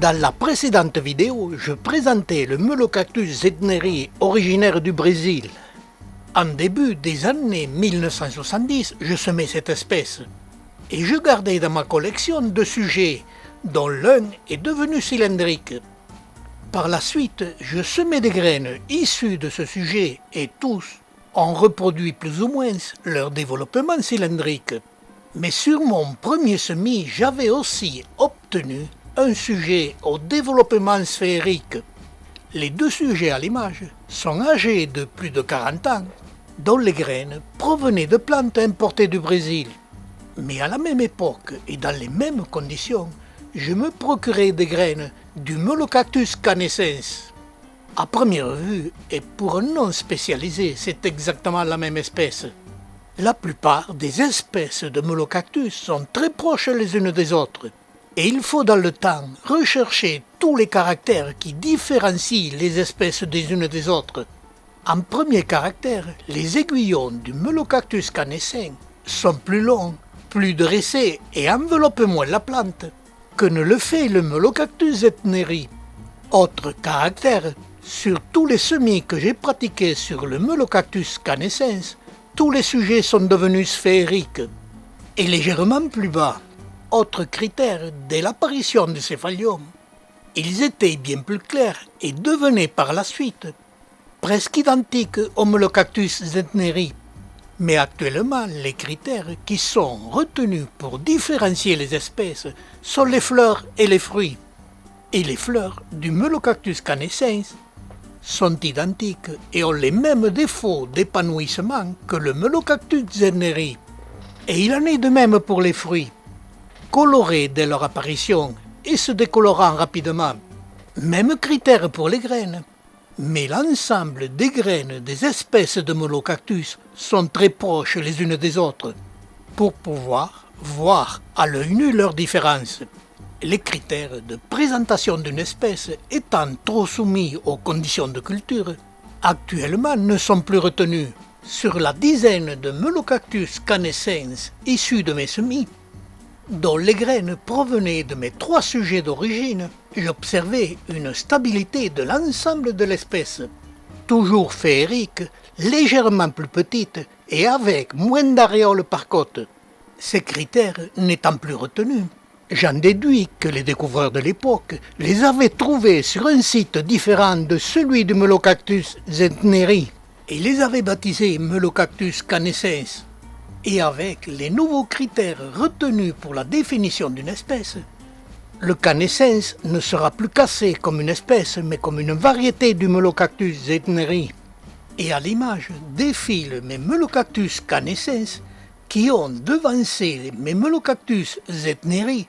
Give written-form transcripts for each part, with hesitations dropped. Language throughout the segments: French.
Dans la précédente vidéo, je présentais le Melocactus zettneri originaire du Brésil. En début des années 1970, je semais cette espèce et je gardais dans ma collection deux sujets, dont l'un est devenu cylindrique. Par la suite, je semais des graines issues de ce sujet et tous ont reproduit plus ou moins leur développement cylindrique. Mais sur mon premier semis, j'avais aussi obtenu un sujet au développement sphérique. Les deux sujets à l'image sont âgés de plus de 40 ans, dont les graines provenaient de plantes importées du Brésil. Mais à la même époque et dans les mêmes conditions, je me procurais des graines du Melocactus canescens. À première vue, et pour un non spécialisé, c'est exactement la même espèce. La plupart des espèces de Melocactus sont très proches les unes des autres, et il faut dans le temps rechercher tous les caractères qui différencient les espèces des unes des autres. En premier caractère, les aiguillons du Melocactus canescens sont plus longs, plus dressés et enveloppent moins la plante que ne le fait le Melocactus zettneri. Autre caractère, sur tous les semis que j'ai pratiqués sur le Melocactus canescens, tous les sujets sont devenus sphériques et légèrement plus bas. Autre critère, dès l'apparition de céphalium, ils étaient bien plus clairs et devenaient par la suite presque identiques au Melocactus zettneri. Mais actuellement, les critères qui sont retenus pour différencier les espèces sont les fleurs et les fruits. Et les fleurs du Melocactus canescens sont identiques et ont les mêmes défauts d'épanouissement que le Melocactus zettneri. Et il en est de même pour les fruits, colorés dès leur apparition et se décolorant rapidement. Même critère pour les graines. Mais l'ensemble des graines des espèces de Melocactus sont très proches les unes des autres pour pouvoir voir à l'œil nu leurs différences. Les critères de présentation d'une espèce étant trop soumis aux conditions de culture, actuellement ne sont plus retenus. Sur la dizaine de Melocactus canescens issus de mes semis, dont les graines provenaient de mes trois sujets d'origine, j'observais une stabilité de l'ensemble de l'espèce, toujours féerique, légèrement plus petite et avec moins d'aréoles par côte. Ces critères n'étant plus retenus, j'en déduis que les découvreurs de l'époque les avaient trouvés sur un site différent de celui du Melocactus zettneri et les avaient baptisés Melocactus canescens. Et avec les nouveaux critères retenus pour la définition d'une espèce, le canescens ne sera plus classé comme une espèce mais comme une variété du Melocactus zettneri. Et à l'image défilent mes Melocactus canescens qui ont devancé mes Melocactus zettneri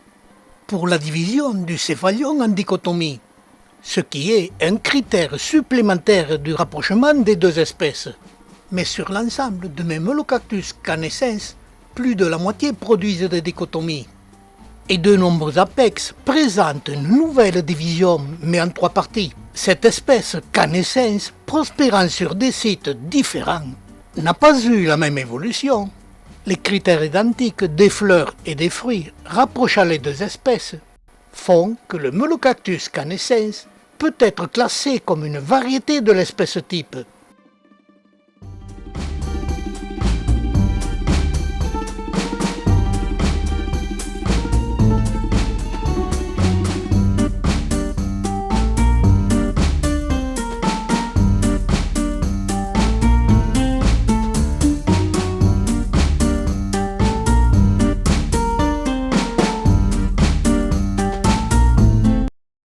pour la division du céphalion en dichotomie, ce qui est un critère supplémentaire du rapprochement des deux espèces. Mais sur l'ensemble de mes Melocactus canescens, plus de la moitié produisent des dichotomies. Et de nombreux apex présentent une nouvelle division, mais en trois parties. Cette espèce canescens, prospérant sur des sites différents, n'a pas eu la même évolution. Les critères identiques des fleurs et des fruits rapprochant les deux espèces font que le Melocactus canescens peut être classé comme une variété de l'espèce type.